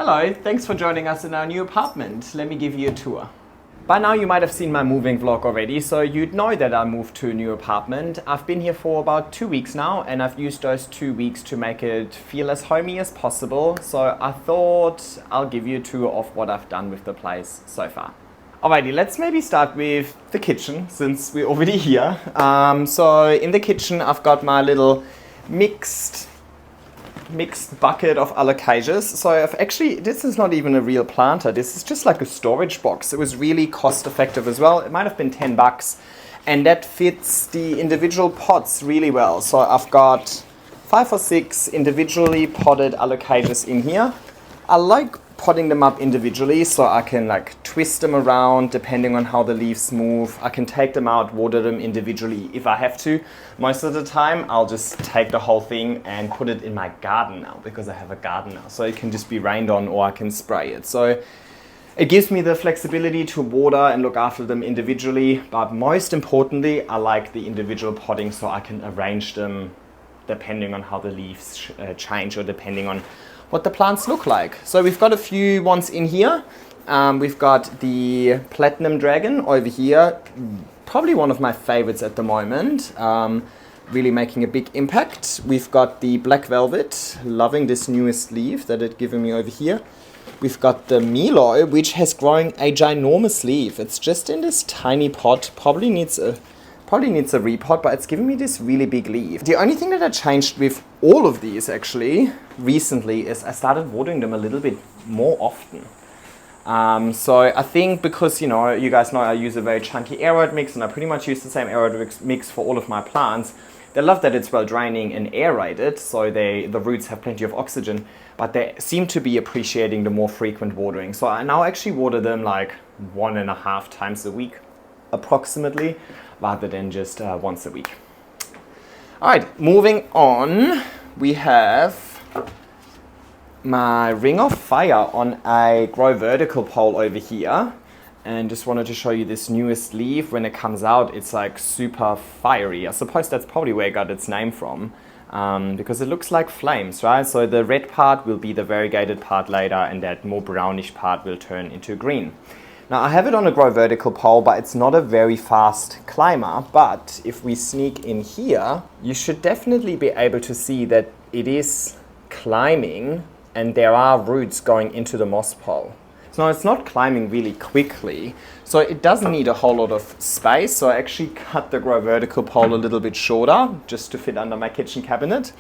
Hello, thanks for joining us in our new apartment. Let me give you a tour. By now you might have seen my moving vlog already, so you'd know that I moved to a new apartment. I've been here for about 2 weeks now, and I've used those 2 weeks to make it feel as homey as possible. So I thought I'll give you a tour of what I've done with the place so far. Alrighty, let's maybe start with the kitchen, since we're already here. So in the kitchen I've got my little mixed bucket of alocasias. So I've actually, this is not even a real planter, this is just like a storage box. It was really cost effective as well. It might have been $10, and that fits the individual pots really well. So I've got 5 or 6 individually potted alocasias in here. I like potting them up individually so I can like twist them around depending on how the leaves move. I can take them out, water them individually if I have to. Most of the time I'll just take the whole thing and put it in my garden now, because I have a garden now, so it can just be rained on or I can spray it. So it gives me the flexibility to water and look after them individually, but most importantly I like the individual potting so I can arrange them depending on how the leaves change or depending on what the plants look like. So we've got a few ones in here. We've got the Platinum Dragon over here, probably one of my favorites at the moment, really making a big impact. We've got the Black Velvet, loving this newest leaf that it's given me over here. We've got the Milo, which has grown a ginormous leaf. It's just in this tiny pot, probably needs a repot, but it's given me this really big leaf. The only thing that I changed with all of these actually recently is I started watering them a little bit more often. So I think because, you know, you guys know I use a very chunky aerode mix, and I pretty much use the same aerode mix for all of my plants. They love that it's well draining and aerated, so the roots have plenty of oxygen, but they seem to be appreciating the more frequent watering. So I now actually water them like 1.5 times a week approximately, rather than just once a week. Alright, moving on, we have my Ring of Fire on a Grow Vertical pole over here, and just wanted to show you this newest leaf. When it comes out, it's like super fiery. I suppose that's probably where it got its name from, because it looks like flames, right? So the red part will be the variegated part later, and that more brownish part will turn into green. Now I have it on a Grow Vertical pole, but it's not a very fast climber. But if we sneak in here, you should definitely be able to see that it is climbing and there are roots going into the moss pole. So it's not climbing really quickly, so it doesn't need a whole lot of space. So I actually cut the Grow Vertical pole a little bit shorter just to fit under my kitchen cabinet.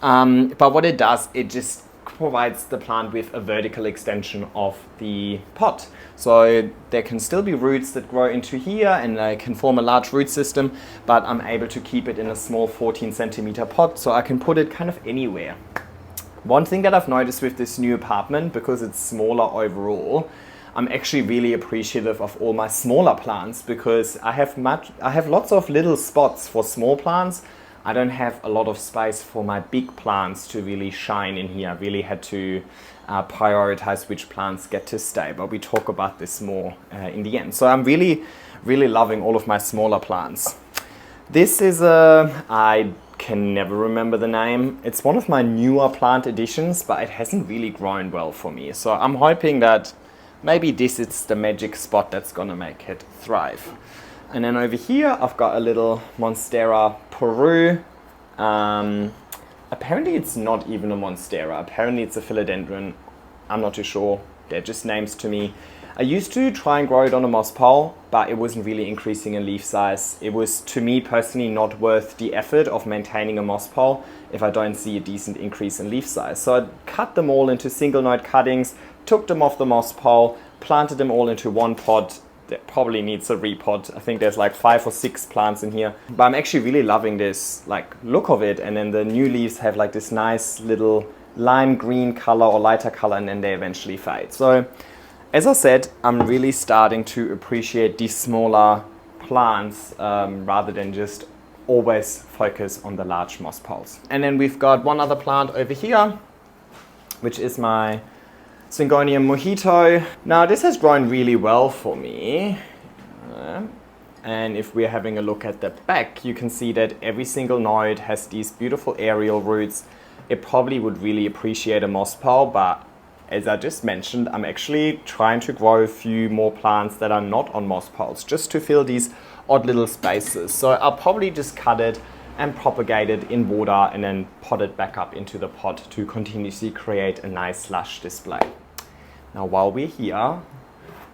But what it does, it just provides the plant with a vertical extension of the pot. So there can still be roots that grow into here and they can form a large root system, but I'm able to keep it in a small 14 centimeter pot, so I can put it kind of anywhere. One thing that I've noticed with this new apartment, because it's smaller overall, I'm actually really appreciative of all my smaller plants, because I have lots of little spots for small plants. I don't have a lot of space for my big plants to really shine in here. I really had to prioritize which plants get to stay, but we talk about this more in the end. So I'm really loving all of my smaller plants. This is I can never remember the name. It's one of my newer plant additions, but it hasn't really grown well for me. So I'm hoping that maybe this is the magic spot that's gonna make it thrive. And then over here, I've got a little Monstera Peru. Apparently it's not even a Monstera. Apparently it's a philodendron. I'm not too sure. They're just names to me. I used to try and grow it on a moss pole, but it wasn't really increasing in leaf size. It was, to me personally, not worth the effort of maintaining a moss pole if I don't see a decent increase in leaf size. So I cut them all into single node cuttings, took them off the moss pole, planted them all into one pot. That probably needs a repot. I think there's like 5 or 6 plants in here, but I'm actually really loving this like look of it. And then the new leaves have like this nice little lime green color or lighter color, and then they eventually fade. So as I said, I'm really starting to appreciate these smaller plants rather than just always focus on the large moss poles. And then we've got one other plant over here, which is my Syngonium Mojito. Now this has grown really well for me. And if we're having a look at the back, you can see that every single node has these beautiful aerial roots. It probably would really appreciate a moss pole, but as I just mentioned, I'm actually trying to grow a few more plants that are not on moss poles, just to fill these odd little spaces. So I'll probably just cut it and propagate it in water and then pot it back up into the pot to continuously create a nice lush display. Now while we're here,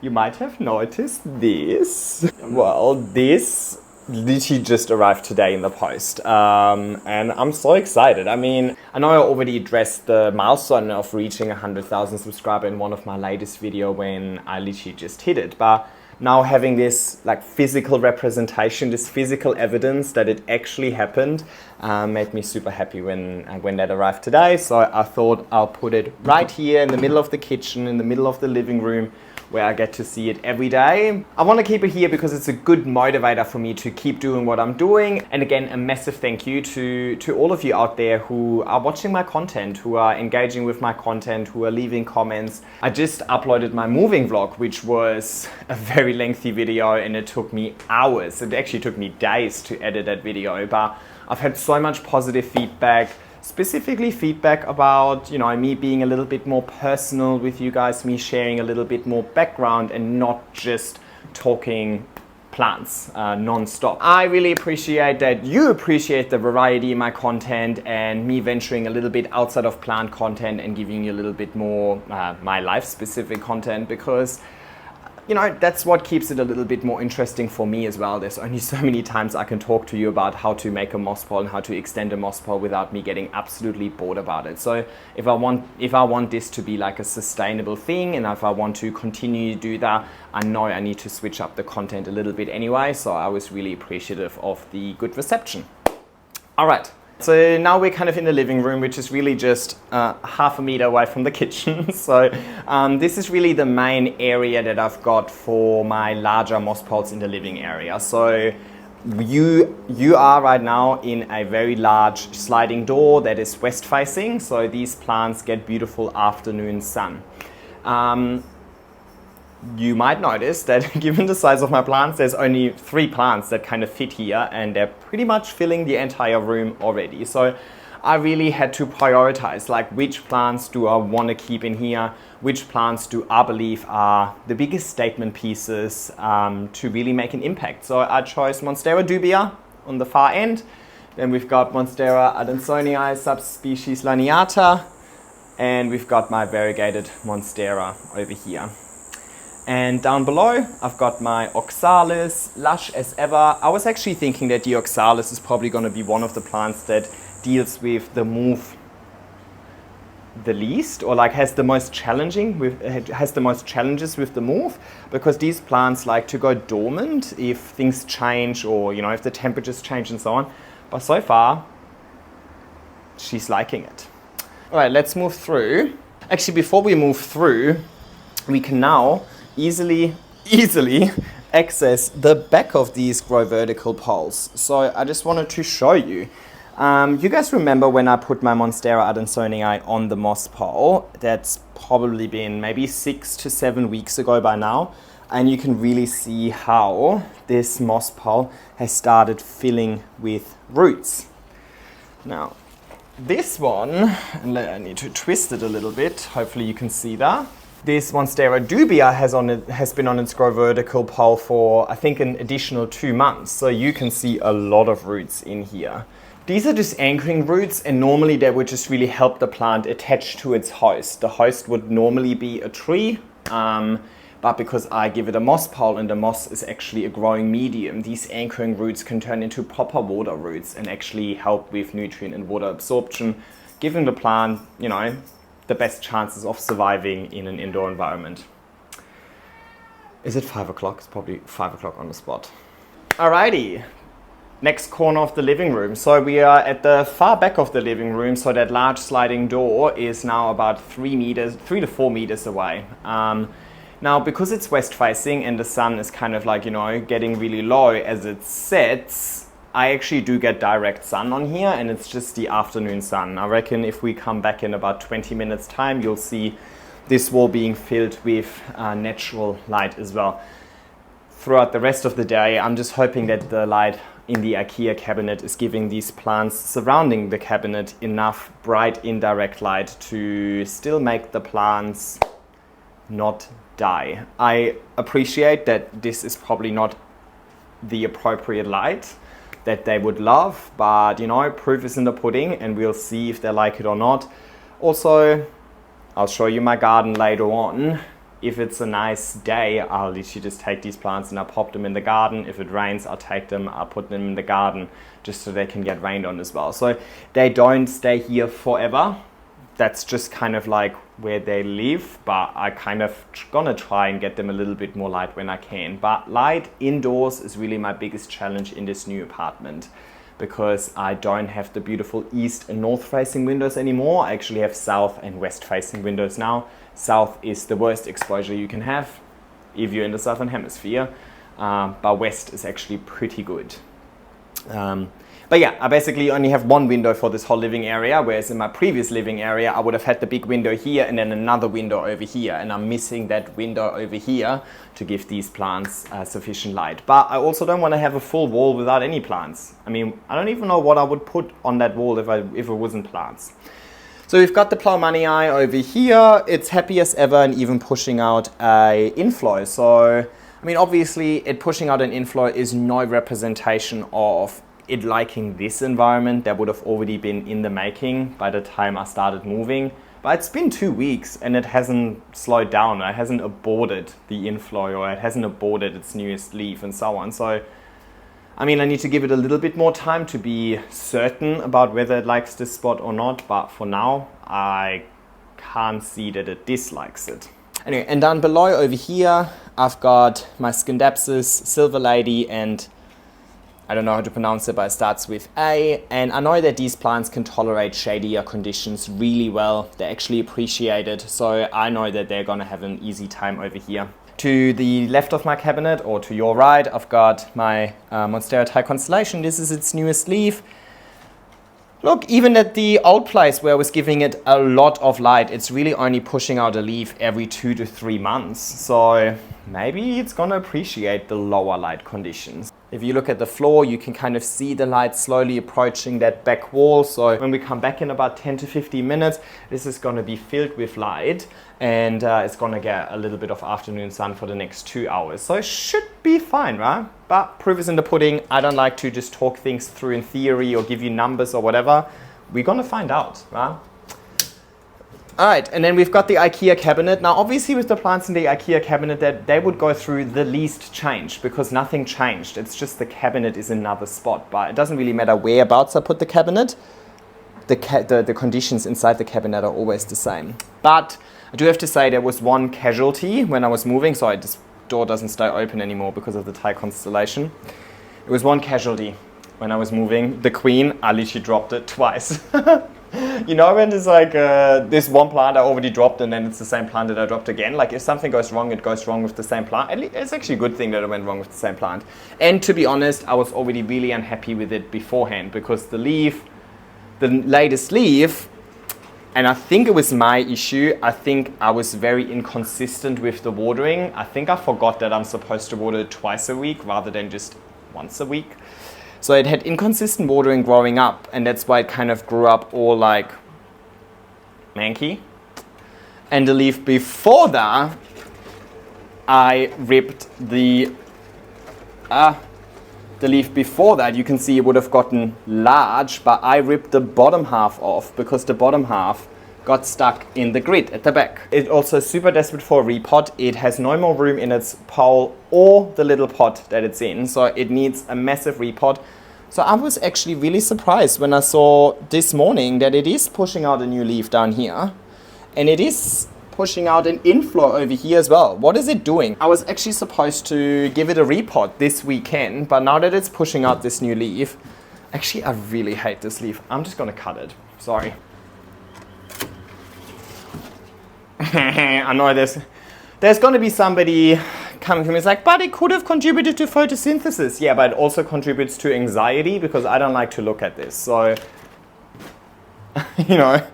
you might have noticed this. Well, this literally just arrived today in the post, and I'm so excited. I mean, I know I already addressed the milestone of reaching 100,000 subscribers in one of my latest video when I literally just hit it, but now having this like physical representation, this physical evidence that it actually happened, made me super happy when that arrived today. So I thought I'll put it right here in the middle of the kitchen, in the middle of the living room, where I get to see it every day. I want to keep it here because it's a good motivator for me to keep doing what I'm doing. And again, a massive thank you to all of you out there who are watching my content, who are engaging with my content, who are leaving comments. I just uploaded my moving vlog, which was a very lengthy video, and it took me hours. It actually took me days to edit that video, but I've had so much positive feedback. Specifically feedback about, you know, me being a little bit more personal with you guys, me sharing a little bit more background and not just talking plants non-stop. I really appreciate that you appreciate the variety in my content and me venturing a little bit outside of plant content and giving you a little bit more my life-specific content, because you know, that's what keeps it a little bit more interesting for me as well. There's only so many times I can talk to you about how to make a moss pole and how to extend a moss pole without me getting absolutely bored about it. So if I want this to be like a sustainable thing, and if I want to continue to do that, I know I need to switch up the content a little bit anyway. So I was really appreciative of the good reception. All right. So now we're kind of in the living room, which is really just half a meter away from the kitchen. So this is really the main area that I've got for my larger moss poles in the living area. So you are right now in a very large sliding door that is west facing. So these plants get beautiful afternoon sun. You might notice that given the size of my plants, there's only 3 plants that kind of fit here, and they're pretty much filling the entire room already. So I really had to prioritize, like, which plants do I want to keep in here, which plants do I believe are the biggest statement pieces to really make an impact. So I chose Monstera dubia on the far end. Then we've got Monstera adansonii subspecies laniata, and we've got my variegated Monstera over here. And down below, I've got my Oxalis, lush as ever. I was actually thinking that the Oxalis is probably going to be one of the plants that deals with the move the least, or like has the most challenges with the move, because these plants like to go dormant if things change, or you know, if the temperatures change and so on. But so far, she's liking it. All right, let's move through. Actually, before we move through, we can now easily access the back of these grow vertical poles. So I just wanted to show you. You guys remember when I put my Monstera adansonii on the moss pole? That's probably been maybe 6 to 7 weeks ago by now. And you can really see how this moss pole has started filling with roots. Now, this one, and I need to twist it a little bit. Hopefully you can see that. This Monstera dubia has been on its grow vertical pole for, I think, an additional 2 months. So you can see a lot of roots in here. These are just anchoring roots, and normally they would just really help the plant attach to its host. The host would normally be a tree, but because I give it a moss pole and the moss is actually a growing medium, these anchoring roots can turn into proper water roots and actually help with nutrient and water absorption, giving the plant, you know, the best chances of surviving in an indoor environment. Is it 5 o'clock? It's probably 5 o'clock on the spot. Alrighty, next corner of the living room. So we are at the far back of the living room. So that large sliding door is now about 3 to 4 meters away. Now, because it's west facing and the sun is kind of like, you know, getting really low as it sets, I actually do get direct sun on here, and it's just the afternoon sun. I reckon if we come back in about 20 minutes time, you'll see this wall being filled with natural light as well. Throughout the rest of the day, I'm just hoping that the light in the IKEA cabinet is giving these plants surrounding the cabinet enough bright indirect light to still make the plants not die. I appreciate that this is probably not the appropriate light that they would love, but you know, proof is in the pudding and we'll see if they like it or not. Also, I'll show you my garden later on. If it's a nice day, I'll literally just take these plants and I'll pop them in the garden. If it rains, I'll take them, I'll put them in the garden just so they can get rained on as well. So they don't stay here forever. That's just kind of like where they live, but I kind of gonna try and get them a little bit more light when I can. But light indoors is really my biggest challenge in this new apartment, because I don't have the beautiful east and north facing windows anymore. I actually have south and west facing windows now. South is the worst exposure you can have if you're in the southern hemisphere, but west is actually pretty good. But yeah, I basically only have one window for this whole living area, whereas in my previous living area I would have had the big window here and then another window over here, and I'm missing that window over here to give these plants sufficient light. But I also don't want to have a full wall without any plants. I mean, I don't even know what I would put on that wall if it wasn't plants. So we've got the Plowmanii over here. It's happy as ever and even pushing out a inflow. So, I mean, obviously it pushing out an inflow is no representation of it liking this environment. That would have already been in the making by the time I started moving. But it's been 2 weeks and it hasn't slowed down. It hasn't aborted the inflow, or it hasn't aborted its newest leaf and so on. So, I mean, I need to give it a little bit more time to be certain about whether it likes this spot or not, but for now, I can't see that it dislikes it. Anyway, and down below over here, I've got my Scindapsus, Silver Lady, and I don't know how to pronounce it, but it starts with A. And I know that these plants can tolerate shadier conditions really well. They actually appreciate it, so I know that they're gonna have an easy time over here. To the left of my cabinet, or to your right, I've got my Monstera Thai Constellation. This is its newest leaf. Look, even at the old place where I was giving it a lot of light, it's really only pushing out a leaf every 2 to 3 months. So maybe it's gonna appreciate the lower light conditions. If you look at the floor, you can kind of see the light slowly approaching that back wall. So when we come back in about 10 to 15 minutes, this is gonna be filled with light, and it's gonna get a little bit of afternoon sun for the next 2 hours. So it should be fine, right? But proof is in the pudding. I don't like to just talk things through in theory or give you numbers or whatever. We're gonna find out, right? All right, and then we've got the IKEA cabinet. Now, obviously with the plants in the IKEA cabinet, that they would go through the least change because nothing changed. It's just the cabinet is another spot, but it doesn't really matter whereabouts I put the cabinet. The conditions inside the cabinet are always the same. But I do have to say there was one casualty when I was moving. Sorry, this door doesn't stay open anymore because of the Thai constellation. It was one casualty when I was moving. The queen, I literally dropped it twice. You know, when there's like this one plant I already dropped and then it's the same plant that I dropped again. Like if something goes wrong, it goes wrong with the same plant. It's actually a good thing that it went wrong with the same plant. And to be honest, I was already really unhappy with it beforehand because the latest leaf, and I think it was my issue. I think I was very inconsistent with the watering. I think I forgot that I'm supposed to water it twice a week rather than just once a week. So it had inconsistent watering growing up, and that's why it kind of grew up all like manky. And the leaf before that, I ripped the leaf before that, you can see it would have gotten large, but I ripped the bottom half off because the bottom half got stuck in the grid at the back. It's also super desperate for a repot. It has no more room in its pole or the little pot that it's in, so it needs a massive repot. So I was actually really surprised when I saw this morning that it is pushing out a new leaf down here, and it is pushing out an inflow over here as well. What is it doing? I was actually supposed to give it a repot this weekend, but now that it's pushing out this new leaf, actually I really hate this leaf. I'm just gonna cut it, sorry. I know there's gonna be somebody coming to me, it's like, but it could have contributed to photosynthesis. Yeah, but it also contributes to anxiety because I don't like to look at this. So, you know,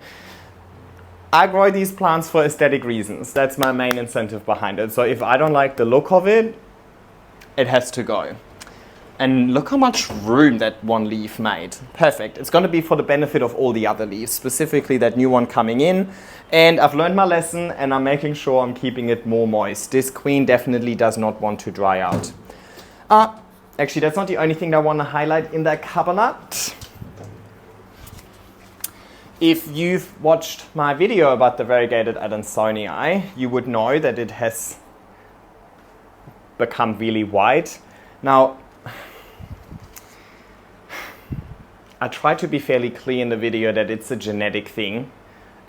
I grow these plants for aesthetic reasons. That's my main incentive behind it. So if I don't like the look of it, it has to go. And look how much room that one leaf made. Perfect. It's going to be for the benefit of all the other leaves, specifically that new one coming in. And I've learned my lesson and I'm making sure I'm keeping it more moist. This queen definitely does not want to dry out. Actually, that's not the only thing that I want to highlight in that cabinet. If you've watched my video about the variegated Adansonii, you would know that it has become really white. Now, I try to be fairly clear in the video that it's a genetic thing.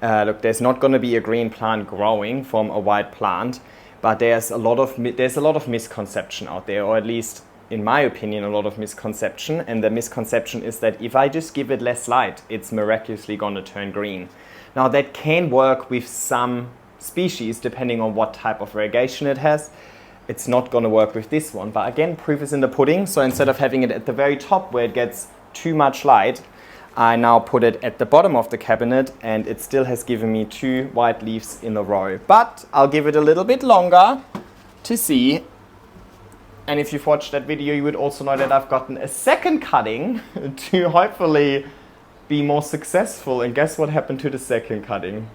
Look, there's not going to be a green plant growing from a white plant, but there's a lot of misconception out there, or at least in my opinion, a lot of misconception. And the misconception is that if I just give it less light, it's miraculously going to turn green. Now that can work with some species depending on what type of variegation it has. It's not going to work with this one, but again, proof is in the pudding. So instead of having it at the very top where it gets too much light, I now put it at the bottom of the cabinet and it still has given me 2 white leaves in a row. But I'll give it a little bit longer to see. And if you've watched that video, you would also know that I've gotten a second cutting to hopefully be more successful. And guess what happened to the second cutting?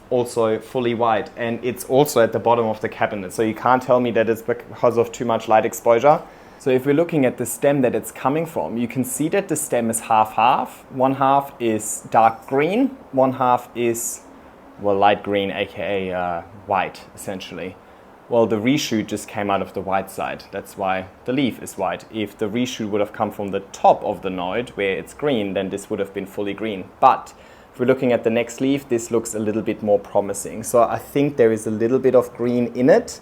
Also fully white, and it's also at the bottom of the cabinet. So you can't tell me that it's because of too much light exposure. So if we're looking at the stem that it's coming from, you can see that the stem is half-half. One half is dark green, one half is, well, light green, aka white, essentially. Well, the reshoot just came out of the white side. That's why the leaf is white. If the reshoot would have come from the top of the node where it's green, then this would have been fully green. But if we're looking at the next leaf, this looks a little bit more promising. So I think there is a little bit of green in it.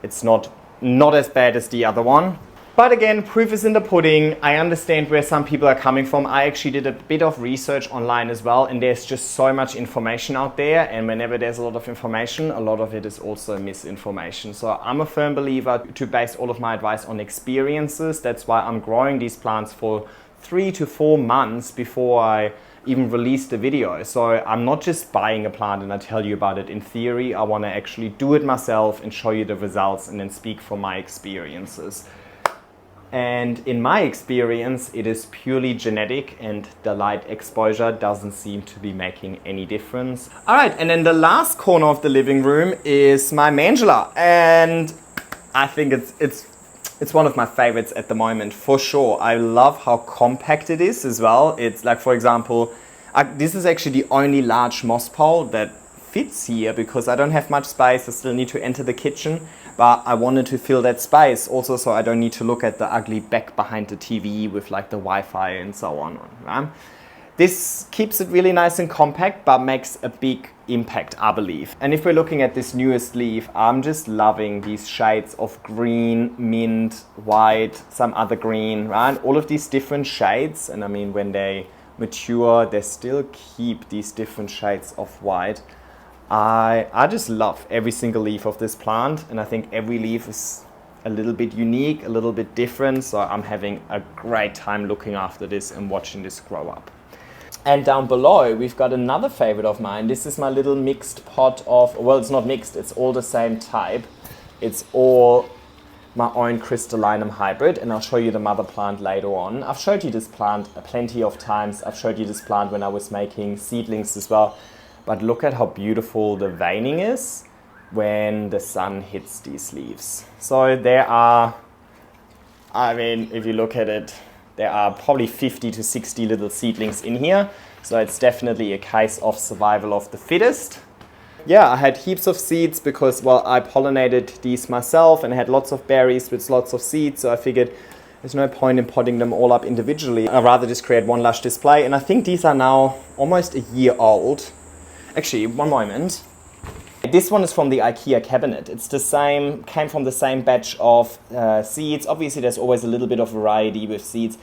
It's not as bad as the other one. But again, proof is in the pudding. I understand where some people are coming from. I actually did a bit of research online as well, and there's just so much information out there. And whenever there's a lot of information, a lot of it is also misinformation. So I'm a firm believer to base all of my advice on experiences. That's why I'm growing these plants for 3 to 4 months before I even release the video. So I'm not just buying a plant and I tell you about it in theory. I want to actually do it myself and show you the results and then speak from my experiences. And in my experience, it is purely genetic and the light exposure doesn't seem to be making any difference. All right, and then the last corner of the living room is my Mandula. And I think it's one of my favorites at the moment, for sure. I love how compact it is as well. It's like, for example, this is actually the only large moss pole that fits here because I don't have much space. I still need to enter the kitchen. But I wanted to fill that space also so I don't need to look at the ugly back behind the TV with like the Wi-Fi and so on. Right? This keeps it really nice and compact but makes a big impact, I believe. And if we're looking at this newest leaf, I'm just loving these shades of green, mint, white, some other green, right? All of these different shades, and I mean when they mature, they still keep these different shades of white. I just love every single leaf of this plant, and I think every leaf is a little bit unique, a little bit different, so I'm having a great time looking after this and watching this grow up. And down below, we've got another favorite of mine. This is my little mixed pot of, well, it's not mixed, it's all the same type. It's all my own crystallinum hybrid, and I'll show you the mother plant later on. I've showed you this plant plenty of times. I've showed you this plant when I was making seedlings as well. But look at how beautiful the veining is when the sun hits these leaves. So there are, I mean, if you look at it, there are probably 50 to 60 little seedlings in here. So it's definitely a case of survival of the fittest. Yeah, I had heaps of seeds because, well, I pollinated these myself and I had lots of berries with lots of seeds. So I figured there's no point in potting them all up individually. I'd rather just create one lush display. And I think these are now almost a year old. Actually, one moment. This one is from the IKEA cabinet. It's the same, came from the same batch of seeds. Obviously, there's always a little bit of variety with seeds.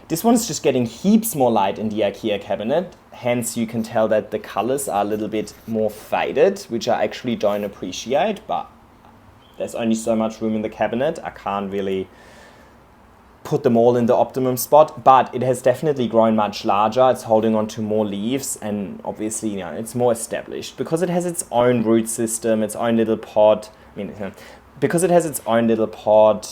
This one's just getting heaps more light in the IKEA cabinet. Hence, you can tell that the colors are a little bit more faded, which I actually don't appreciate, but there's only so much room in the cabinet. I can't really put them all in the optimum spot, but it has definitely grown much larger. It's holding on to more leaves, and obviously, you know, it's more established because it has its own root system, its own little pod. I mean, because it has its own little pod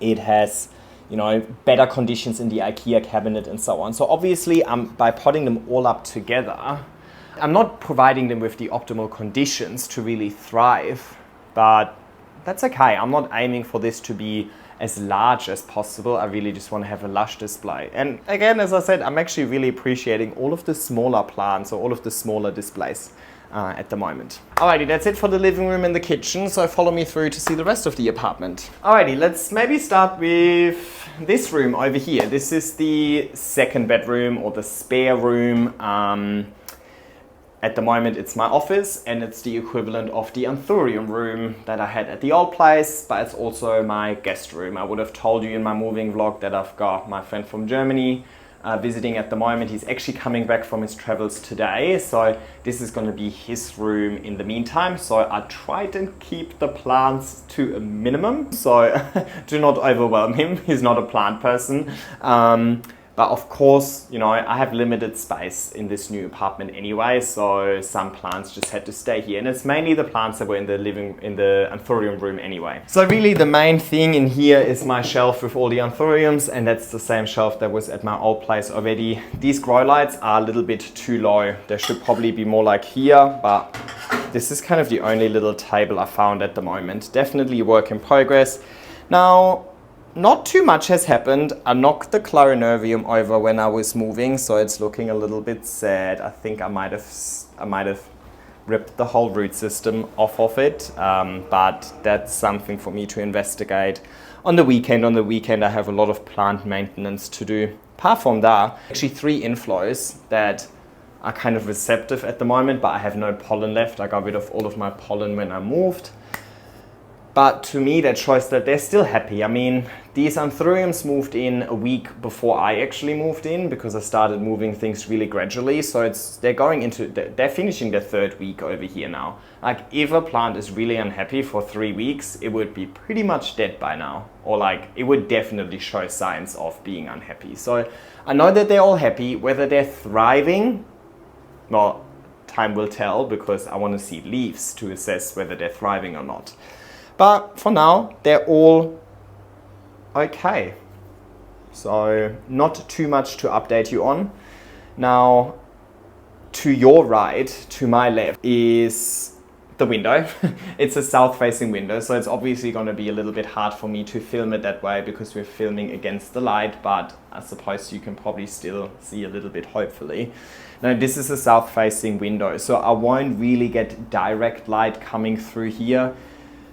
It has, you know, better conditions in the IKEA cabinet and so on. So obviously, by putting them all up together, I'm not providing them with the optimal conditions to really thrive, but that's okay. I'm not aiming for this to be as large as possible. I really just want to have a lush display. And again, as I said, I'm actually really appreciating all of the smaller plants or all of the smaller displays at the moment. Alrighty, that's it for the living room and the kitchen, so follow me through to see the rest of the apartment. Alrighty, let's maybe start with this room over here. This is the second bedroom or the spare room. At the moment it's my office and it's the equivalent of the anthurium room that I had at the old place, but it's also my guest room. I would have told you in my moving vlog that I've got my friend from Germany visiting at the moment. He's actually coming back from his travels today, so this is going to be his room in the meantime. So I tried to keep the plants to a minimum, so do not overwhelm him. He's not a plant person. But of course, you know, I have limited space in this new apartment anyway, so some plants just had to stay here. And it's mainly the plants that were in the anthurium room anyway. So really the main thing in here is my shelf with all the anthuriums, and that's the same shelf that was at my old place already. These grow lights are a little bit too low. They should probably be more like here, but this is kind of the only little table I found at the moment. Definitely a work in progress. Now, not too much has happened. I knocked the clarinervium over when I was moving, so it's looking a little bit sad. I think I might have ripped the whole root system off of it, but that's something for me to investigate on the weekend. On the weekend I have a lot of plant maintenance to do. Apart from that, actually 3 inflows that are kind of receptive at the moment, but I have no pollen left. I got rid of all of my pollen when I moved. But to me, that shows that they're still happy. I mean, these anthuriums moved in a week before I actually moved in, because I started moving things really gradually. So they're finishing their 3rd week over here now. Like, if a plant is really unhappy for 3 weeks, it would be pretty much dead by now. Or like, it would definitely show signs of being unhappy. So I know that they're all happy. Whether they're thriving, well, time will tell, because I want to see leaves to assess whether they're thriving or not. But for now, they're all okay. So not too much to update you on. Now, to your right, to my left, is the window. It's a south-facing window, so it's obviously going to be a little bit hard for me to film it that way because we're filming against the light, but I suppose you can probably still see a little bit, hopefully. Now, this is a south-facing window, so I won't really get direct light coming through here.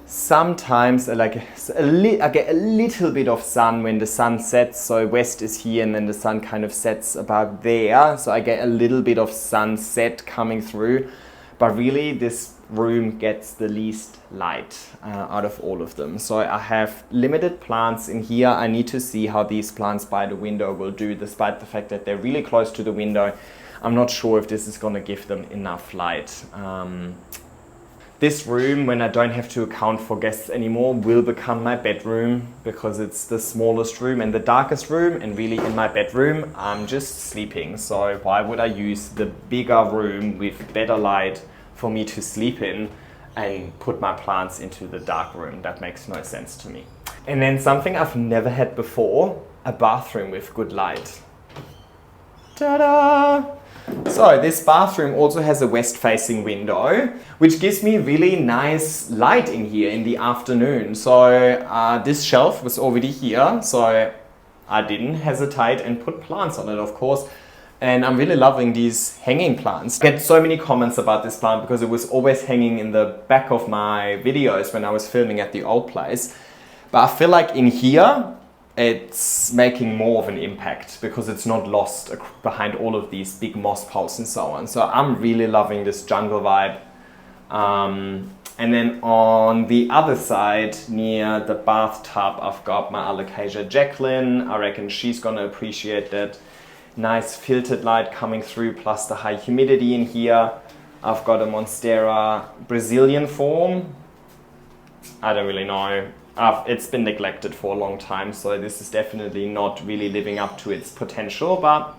Sometimes I get a little bit of sun when the sun sets, so west is here and then the sun kind of sets about there, so I get a little bit of sunset coming through, but really this room gets the least light out of all of them. So I have limited plants in here. I need to see how these plants by the window will do, despite the fact that they're really close to the window. I'm not sure if this is going to give them enough light. This room, when I don't have to account for guests anymore, will become my bedroom, because it's the smallest room and the darkest room, and really in my bedroom I'm just sleeping. So why would I use the bigger room with better light for me to sleep in and put my plants into the dark room? That makes no sense to me. And then something I've never had before, a bathroom with good light. Ta-da! So this bathroom also has a west-facing window, which gives me really nice light in here in the afternoon. So this shelf was already here, so I didn't hesitate and put plants on it, of course. And I'm really loving these hanging plants. I get so many comments about this plant because it was always hanging in the back of my videos when I was filming at the old place. But I feel like in here, it's making more of an impact because it's not lost behind all of these big moss poles and so on. So I'm really loving this jungle vibe. And then on the other side, near the bathtub, I've got my Alocasia Jacqueline. I reckon she's gonna appreciate that nice filtered light coming through, plus the high humidity in here. I've got a Monstera Brazilian form. I don't really know. It's been neglected for a long time, so this is definitely not really living up to its potential, but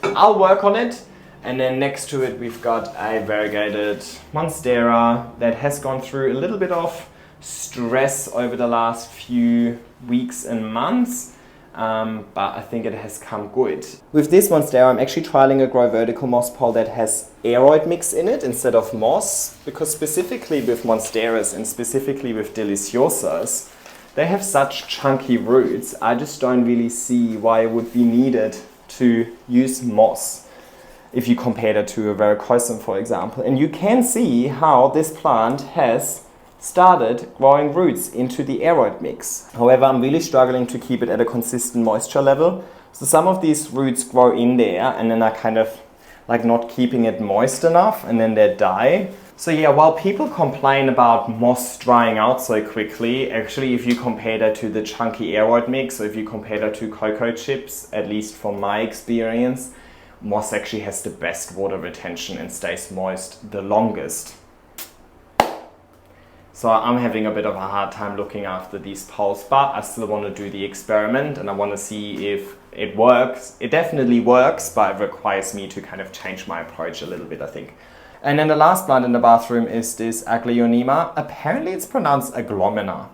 I'll work on it. And then next to it, we've got a variegated Monstera that has gone through a little bit of stress over the last few weeks and months. But I think it has come good. With this Monstera, I'm actually trialing a Grow Vertical moss pole that has aeroid mix in it instead of moss, because specifically with Monsteras and specifically with Deliciosas, they have such chunky roots. I just don't really see why it would be needed to use moss if you compare it to a Verrucosum, for example. And you can see how this plant has started growing roots into the aeroid mix. However, I'm really struggling to keep it at a consistent moisture level. So some of these roots grow in there and then are kind of like not keeping it moist enough, and then they die. So yeah, while people complain about moss drying out so quickly, actually if you compare that to the chunky aeroid mix, or if you compare that to cocoa chips, at least from my experience, moss actually has the best water retention and stays moist the longest. So I'm having a bit of a hard time looking after these poles, but I still want to do the experiment and I want to see if it works. It definitely works, but it requires me to kind of change my approach a little bit, I think. And then the last plant in the bathroom is this Aglaonema. Apparently it's pronounced Aglomena,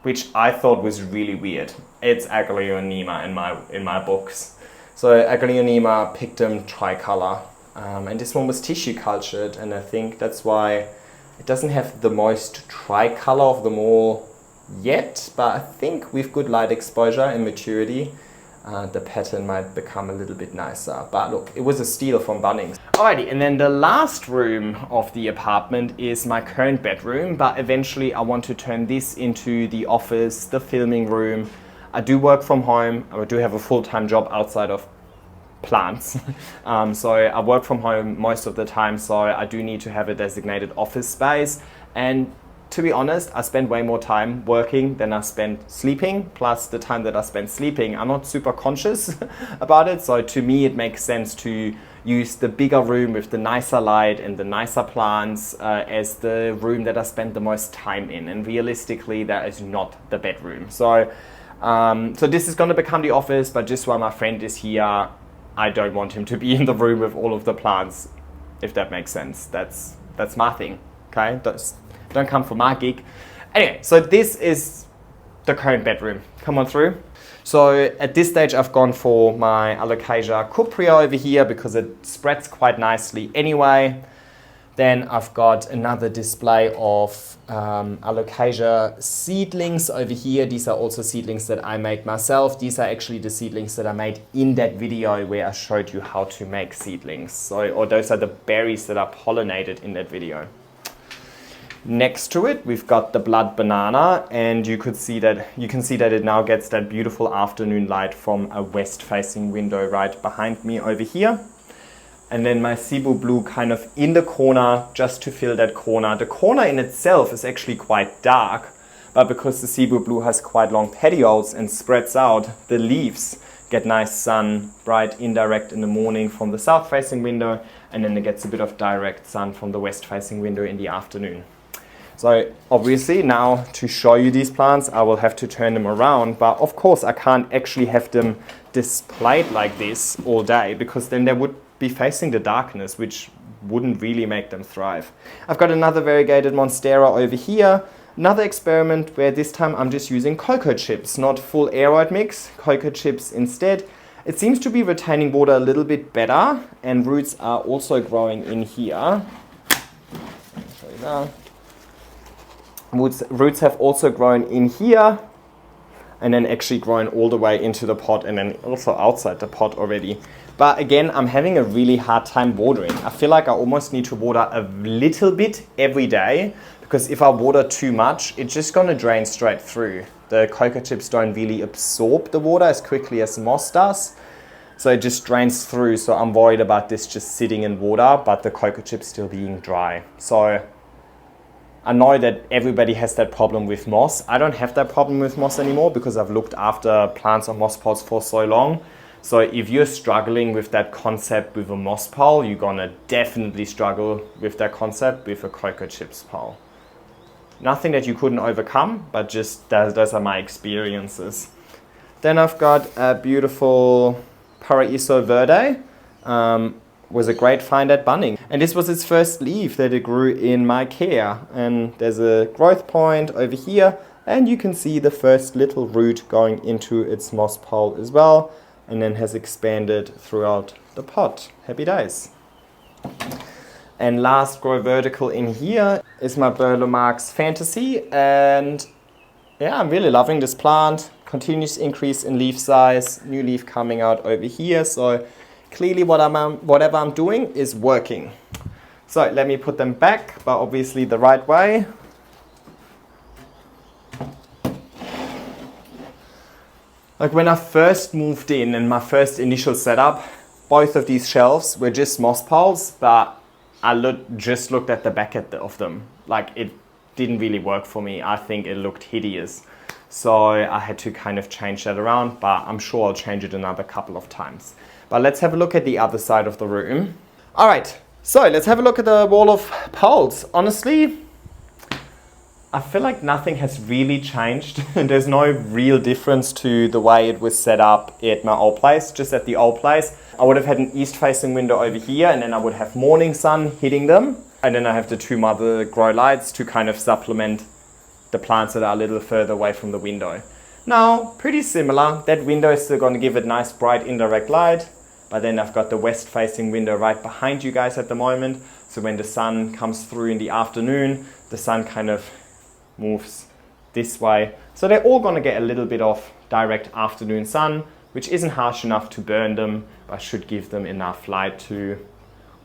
which I thought was really weird. It's Aglaonema in my books. So Aglaonema pictum tricolor. And this one was tissue cultured, and I think that's why it doesn't have the most tricolor of them all yet, but I think with good light exposure and maturity, the pattern might become a little bit nicer. But look, it was a steal from Bunnings. Alrighty, and then the last room of the apartment is my current bedroom, but eventually I want to turn this into the office, the filming room. I do work from home. I do have a full-time job outside of plants. So I work from home most of the time, so I do need to have a designated office space. And to be honest, I spend way more time working than I spend sleeping, plus the time that I spend sleeping, I'm not super conscious about it. So to me, it makes sense to use the bigger room with the nicer light and the nicer plants as the room that I spend the most time in. And realistically, that is not the bedroom. So this is going to become the office, but just while my friend is here, I don't want him to be in the room with all of the plants, if that makes sense. That's my thing, okay? Don't come for my gig. Anyway, so this is the current bedroom. Come on through. So at this stage, I've gone for my Alocasia cuprea over here because it spreads quite nicely anyway. Then I've got another display of Alocasia seedlings over here. These are also seedlings that I made myself. These are actually the seedlings that I made in that video where I showed you how to make seedlings. Or those are the berries that are pollinated in that video. Next to it, we've got the blood banana, and you can see that it now gets that beautiful afternoon light from a west-facing window right behind me over here. And then my Cebu blue kind of in the corner, just to fill that corner. The corner in itself is actually quite dark, but because the Cebu blue has quite long petioles and spreads out, the leaves get nice sun, bright indirect in the morning from the south-facing window, and then it gets a bit of direct sun from the west-facing window in the afternoon. So obviously now to show you these plants, I will have to turn them around, but of course I can't actually have them displayed like this all day, because then they would be facing the darkness, which wouldn't really make them thrive. I've got another variegated Monstera over here. Another experiment where this time I'm just using cocoa chips, not full aeroid mix, cocoa chips instead. It seems to be retaining water a little bit better, and roots are also growing in here. I'll show you now. Roots have also grown in here, and then actually grown all the way into the pot, and then also outside the pot already. But again, I'm having a really hard time watering. I feel like I almost need to water a little bit every day, because if I water too much, it's just going to drain straight through. The cocoa chips don't really absorb the water as quickly as moss does, so it just drains through. So I'm worried about this just sitting in water, but the cocoa chips still being dry. So I know that everybody has that problem with moss. I don't have that problem with moss anymore because I've looked after plants on moss pots for so long. So if you're struggling with that concept with a moss pole, you're gonna definitely struggle with that concept with a cocoa chips pole. Nothing that you couldn't overcome, but just those are my experiences. Then I've got a beautiful Paraiso Verde. Was a great find at Bunnings. And this was its first leaf that it grew in my care. And there's a growth point over here. And you can see the first little root going into its moss pole as well, and then has expanded throughout the pot. Happy days. And last grow vertical in here is my Burlomarx Fantasy, and yeah, I'm really loving this plant. Continuous increase in leaf size, new leaf coming out over here, so clearly whatever I'm doing is working. So let me put them back, but obviously the right way. Like when I first moved in and my first initial setup, both of these shelves were just moss poles, but I just looked at the back of them. Like it didn't really work for me. I think it looked hideous. So I had to kind of change that around, but I'm sure I'll change it another couple of times. But let's have a look at the other side of the room. All right, so let's have a look at the wall of poles. Honestly, I feel like nothing has really changed. There's no real difference to the way it was set up at my old place. Just at the old place, I would have had an east-facing window over here, and then I would have morning sun hitting them. And then I have the two mother grow lights to kind of supplement the plants that are a little further away from the window. Now, pretty similar. That window is still going to give it nice, bright, indirect light. But then I've got the west-facing window right behind you guys at the moment. So when the sun comes through in the afternoon, the sun kind of moves this way. So they're all going to get a little bit of direct afternoon sun, which isn't harsh enough to burn them, but should give them enough light to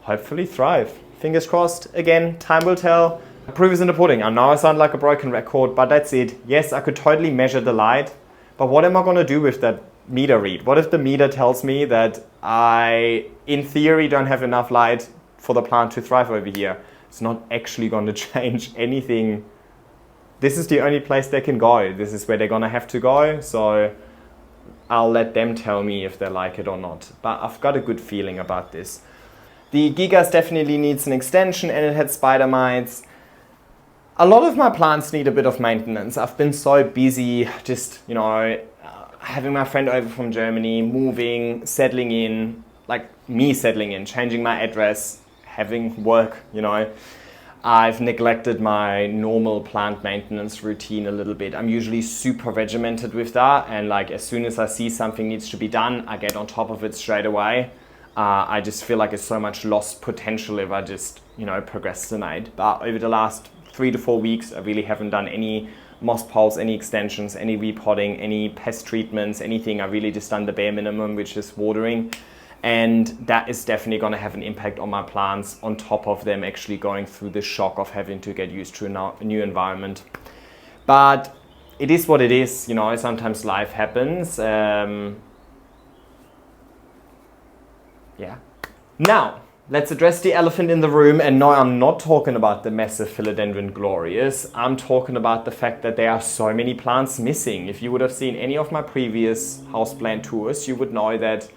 hopefully thrive. Fingers crossed. Again, time will tell. Proof is in the pudding. I know I sound like a broken record, but that's it. Yes, I could totally measure the light, but what am I going to do with that meter read? What if the meter tells me that I, in theory, don't have enough light for the plant to thrive over here? It's not actually going to change anything. This is the only place they can go. This is where they're going to have to go. So I'll let them tell me if they like it or not. But I've got a good feeling about this. The Gigas definitely needs an extension, and it had spider mites. A lot of my plants need a bit of maintenance. I've been so busy just, having my friend over from Germany, moving, settling in, like me settling in, changing my address, having work, I've neglected my normal plant maintenance routine a little bit. I'm usually super regimented with that, and like as soon as I see something needs to be done, I get on top of it straight away. I just feel like it's so much lost potential if I just, procrastinate. But over the last 3 to 4 weeks, I really haven't done any moss poles, any extensions, any repotting, any pest treatments, anything. I've really just done the bare minimum, which is watering. And that is definitely going to have an impact on my plants on top of them actually going through the shock of having to get used to a new environment. But it is what it is, sometimes life happens. Yeah. Now, let's address the elephant in the room. And no, I'm not talking about the massive Philodendron Glorious. I'm talking about the fact that there are so many plants missing. If you would have seen any of my previous houseplant tours, you would know that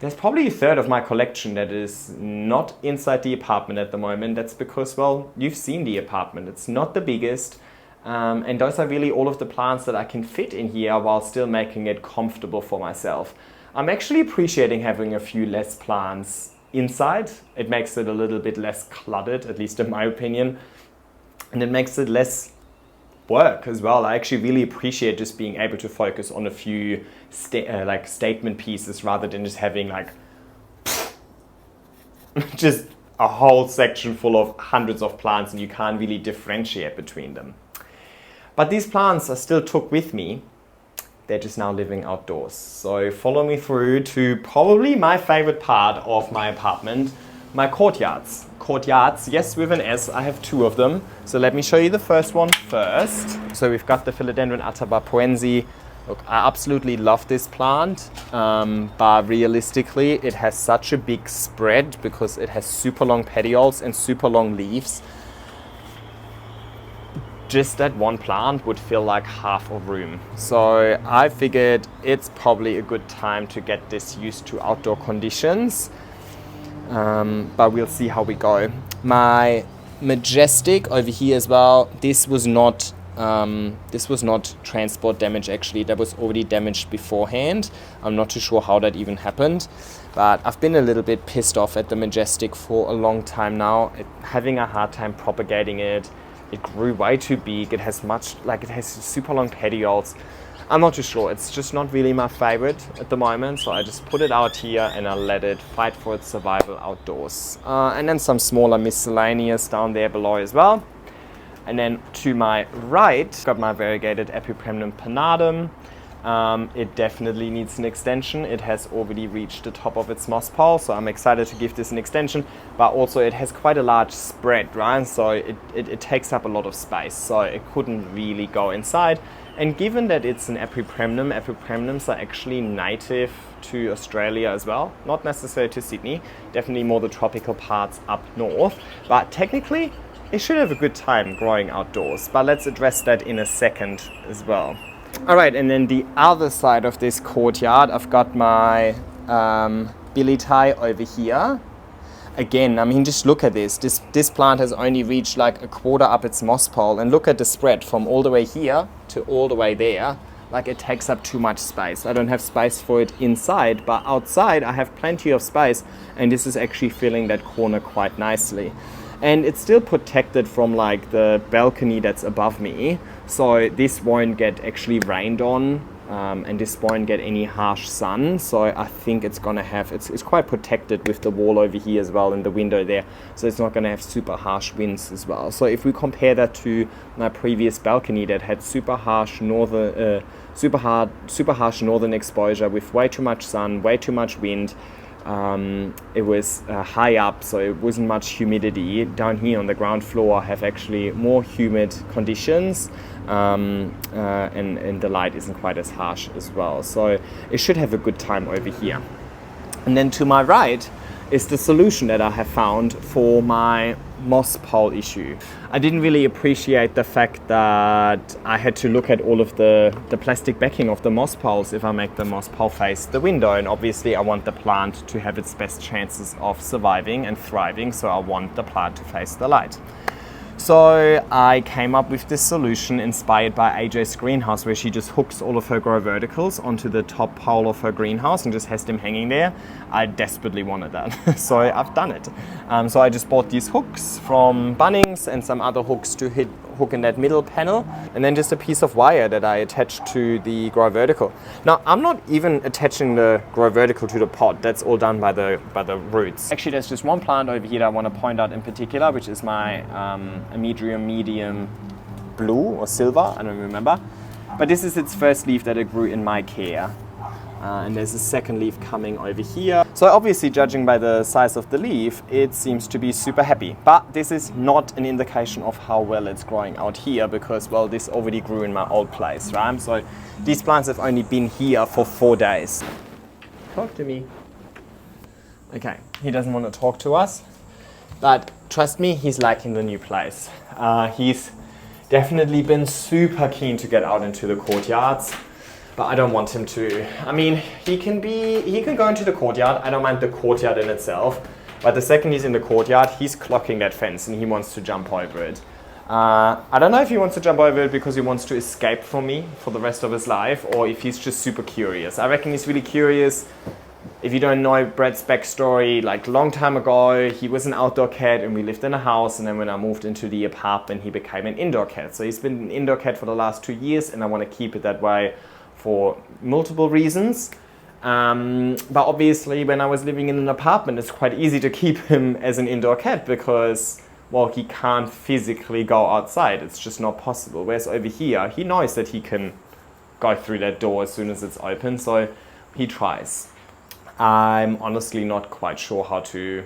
there's probably a third of my collection that is not inside the apartment at the moment. That's because, well, you've seen the apartment. It's not the biggest. And those are really all of the plants that I can fit in here while still making it comfortable for myself. I'm actually appreciating having a few less plants inside. It makes it a little bit less cluttered, at least in my opinion. And it makes it less work as well. I actually really appreciate just being able to focus on a few statement pieces rather than just having just a whole section full of hundreds of plants and you can't really differentiate between them. But these plants I still took with me. They're just now living outdoors. So follow me through to probably my favorite part of my apartment, my courtyards. Courtyards, yes, with an S. I have 2 of them. So let me show you the first one first. So we've got the Philodendron atabapoense. Look, I absolutely love this plant, but realistically, it has such a big spread because it has super long petioles and super long leaves. Just that one plant would fill like half a room. So I figured it's probably a good time to get this used to outdoor conditions. But we'll see how we go. My Majestic over here as well, this was not transport damage actually. That was already damaged beforehand. I'm not too sure how that even happened. But I've been a little bit pissed off at the Majestic for a long time now. Having a hard time propagating it. it grew way too big. It has super long petioles. I'm not too sure. It's just not really my favorite at the moment. So I just put it out here and I let it fight for its survival outdoors. And then some smaller miscellaneous down there below as well. And then to my right, got my variegated Epipremnum pinnatum. It definitely needs an extension. It has already reached the top of its moss pole, so I'm excited to give this an extension, but also it has quite a large spread, right? So it takes up a lot of space, so it couldn't really go inside. And given that it's an Epipremnum, Epipremnums are actually native to Australia as well, not necessarily to Sydney, definitely more the tropical parts up north, but technically it should have a good time growing outdoors, but let's address that in a second as well. All right, and then the other side of this courtyard, I've got my billy tie over here. Again, I mean, just look at this. This plant has only reached like a quarter up its moss pole, and look at the spread from all the way here to all the way there. Like, it takes up too much space. I don't have space for it inside, but outside I have plenty of space, and this is actually filling that corner quite nicely. And it's still protected from like the balcony that's above me, so this won't get actually rained on, and this won't get any harsh sun. So I think it's gonna have, it's quite protected with the wall over here as well and the window there, so it's not gonna have super harsh winds as well. So if we compare that to my previous balcony that had super harsh northern exposure with way too much sun, way too much wind. It was high up, so it wasn't much humidity. Down here on the ground floor I have actually more humid conditions, and the light isn't quite as harsh as well, so it should have a good time over here. And then to my right is the solution that I have found for my moss pole issue. I didn't really appreciate the fact that I had to look at all of the plastic backing of the moss poles if I make the moss pole face the window, and obviously I want the plant to have its best chances of surviving and thriving, so I want the plant to face the light. So I came up with this solution inspired by AJ's greenhouse, where she just hooks all of her grow verticals onto the top pole of her greenhouse and just has them hanging there. I desperately wanted that, so I've done it. So I just bought these hooks from Bunnings and some other hooks to hook in that middle panel, and then just a piece of wire that I attached to the grow vertical. Now, I'm not even attaching the grow vertical to the pot. That's all done by the roots. Actually, there's just one plant over here that I want to point out in particular, which is my Amedrium medium blue or silver, I don't remember. But this is its first leaf that it grew in my care. And there's a second leaf coming over here. So obviously, judging by the size of the leaf, it seems to be super happy. But this is not an indication of how well it's growing out here, because, well, this already grew in my old place, right? So these plants have only been here for 4 days. Talk to me. Okay, he doesn't want to talk to us, but trust me, he's liking the new place. He's definitely been super keen to get out into the courtyards. But I don't want him to. I mean, he can go into the courtyard. I don't mind the courtyard in itself. But the second he's in the courtyard, he's clocking that fence and he wants to jump over it. I don't know if he wants to jump over it because he wants to escape from me for the rest of his life, or if he's just super curious. I reckon he's really curious. If you don't know Brad's backstory, like a long time ago, he was an outdoor cat and we lived in a house, and then when I moved into the apartment, he became an indoor cat. So he's been an indoor cat for the last 2 years, and I want to keep it that way for multiple reasons. But obviously when I was living in an apartment, it's quite easy to keep him as an indoor cat because, well, he can't physically go outside. It's just not possible. Whereas over here, he knows that he can go through that door as soon as it's open, so he tries. I'm honestly not quite sure how to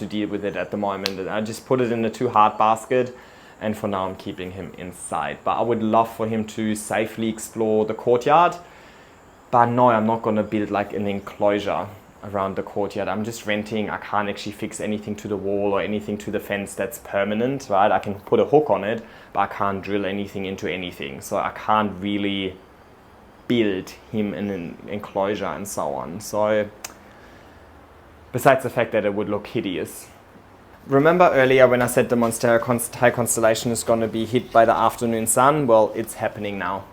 deal with it at the moment. I just put it in the too hard basket, and for now I'm keeping him inside. But I would love for him to safely explore the courtyard. But no, I'm not going to build like an enclosure around the courtyard. I'm just renting. I can't actually fix anything to the wall or anything to the fence that's permanent, right? I can put a hook on it, but I can't drill anything into anything. So I can't really build him in an enclosure and so on. So besides the fact that it would look hideous. Remember earlier when I said the Monstera High constellation is going to be hit by the afternoon sun? Well, it's happening now.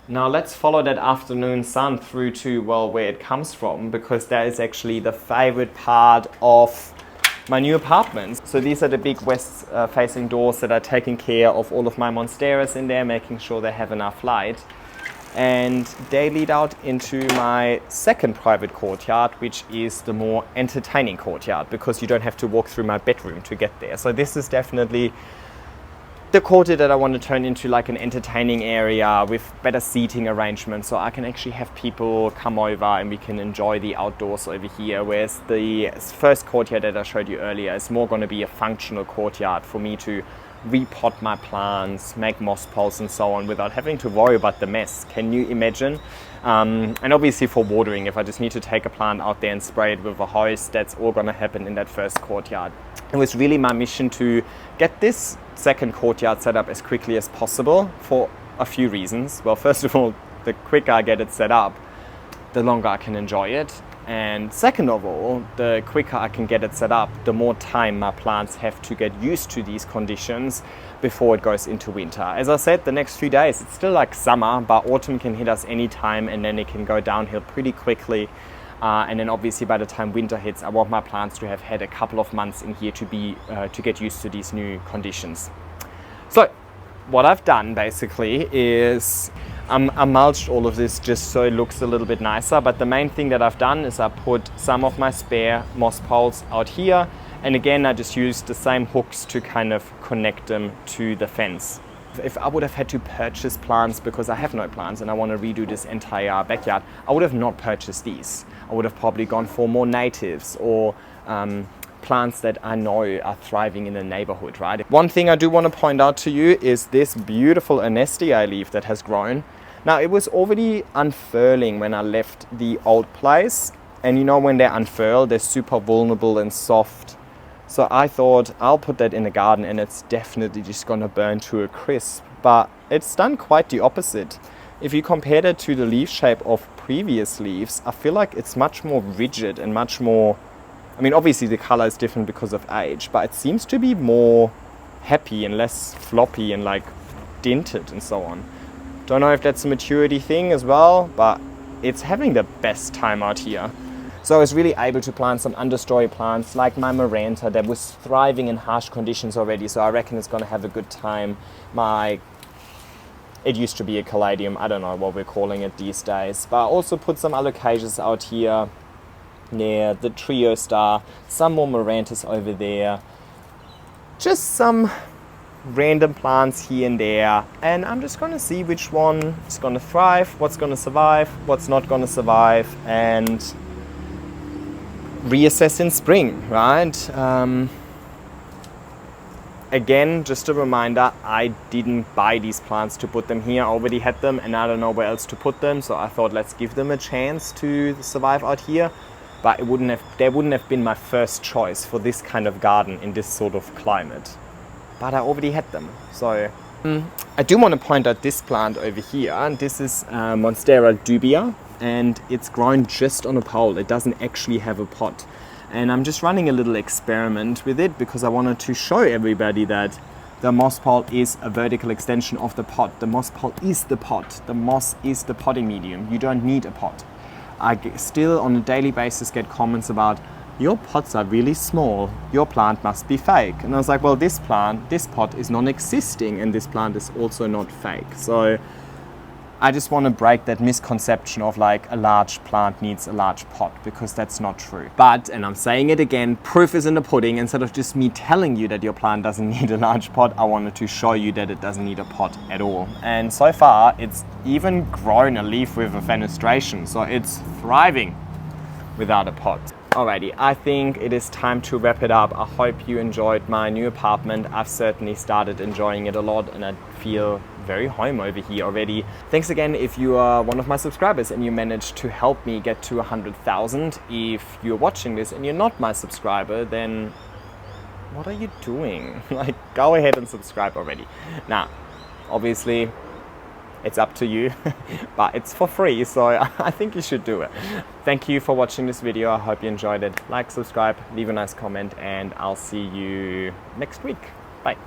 Now let's follow that afternoon sun through to, well, where it comes from, because that is actually the favorite part of my new apartments. So these are the big west facing doors that are taking care of all of my monsteras in there, making sure they have enough light. And they lead out into my second private courtyard, which is the more entertaining courtyard, because you don't have to walk through my bedroom to get there. So this is definitely the courtyard that I want to turn into like an entertaining area with better seating arrangements, so I can actually have people come over and we can enjoy the outdoors over here. Whereas the first courtyard that I showed you earlier is more going to be a functional courtyard for me to repot my plants, make moss poles and so on without having to worry about the mess. Can you imagine? And obviously for watering, if I just need to take a plant out there and spray it with a hose, that's all going to happen in that first courtyard. It was really my mission to get this second courtyard set up as quickly as possible for a few reasons. Well, first of all, the quicker I get it set up, the longer I can enjoy it. And second of all, the quicker I can get it set up, the more time my plants have to get used to these conditions before it goes into winter. As I said, the next few days, it's still like summer, but autumn can hit us anytime and then it can go downhill pretty quickly. And then obviously by the time winter hits, I want my plants to have had a couple of months in here to get used to these new conditions. So what I've done basically is I mulched all of this just so it looks a little bit nicer, but the main thing that I've done is I put some of my spare moss poles out here, and again I just used the same hooks to kind of connect them to the fence. If I would have had to purchase plants, because I have no plants and I want to redo this entire backyard, I would have not purchased these. I would have probably gone for more natives or plants that I know are thriving in the neighborhood, right? One thing I do want to point out to you is this beautiful Anestii leaf that has grown. Now, it was already unfurling when I left the old place, and you know when they unfurl, they're super vulnerable and soft. So I thought I'll put that in the garden and it's definitely just gonna burn to a crisp, but it's done quite the opposite. If you compare it to the leaf shape of previous leaves, I feel like it's much more rigid and much more, I mean, obviously the color is different because of age, but it seems to be more happy and less floppy and like dented and so on. Don't know if that's a maturity thing as well, but it's having the best time out here. So I was really able to plant some understory plants like my Maranta that was thriving in harsh conditions already, so I reckon it's going to have a good time. It used to be a caladium, I don't know what we're calling it these days, but I also put some alocasias out here near the trio star, some more Marantas over there, just some random plants here and there, and I'm just going to see which one is going to thrive, what's going to survive, what's not going to survive, and reassess in spring, right? Again, just a reminder, I didn't buy these plants to put them here. I already had them and I don't know where else to put them, so I thought let's give them a chance to survive out here. But they wouldn't have been my first choice for this kind of garden in this sort of climate. But I already had them. So I do want to point out this plant over here, and this is Monstera dubia, and it's grown just on a pole. It doesn't actually have a pot. And I'm just running a little experiment with it because I wanted to show everybody that the moss pole is a vertical extension of the pot. The moss pole is the pot. The moss is the potting medium. You don't need a pot. I still on a daily basis get comments about, your pots are really small, your plant must be fake. And I was like, well, this pot is non-existing, and this plant is also not fake. So I just want to break that misconception of like a large plant needs a large pot, because that's not true. But, and I'm saying it again, proof is in the pudding. Instead of just me telling you that your plant doesn't need a large pot, I wanted to show you that it doesn't need a pot at all. And so far, it's even grown a leaf with a fenestration, so it's thriving without a pot. Alrighty, I think it is time to wrap it up. I hope you enjoyed my new apartment. I've certainly started enjoying it a lot, and I feel very home over here already. Thanks again if you are one of my subscribers and you managed to help me get to 100,000. If you're watching this and you're not my subscriber, then what are you doing? Like, go ahead and subscribe already. Now, obviously, it's up to you, but it's for free, so I think you should do it. Thank you for watching this video. I hope you enjoyed it. Like, subscribe, leave a nice comment, and I'll see you next week. Bye.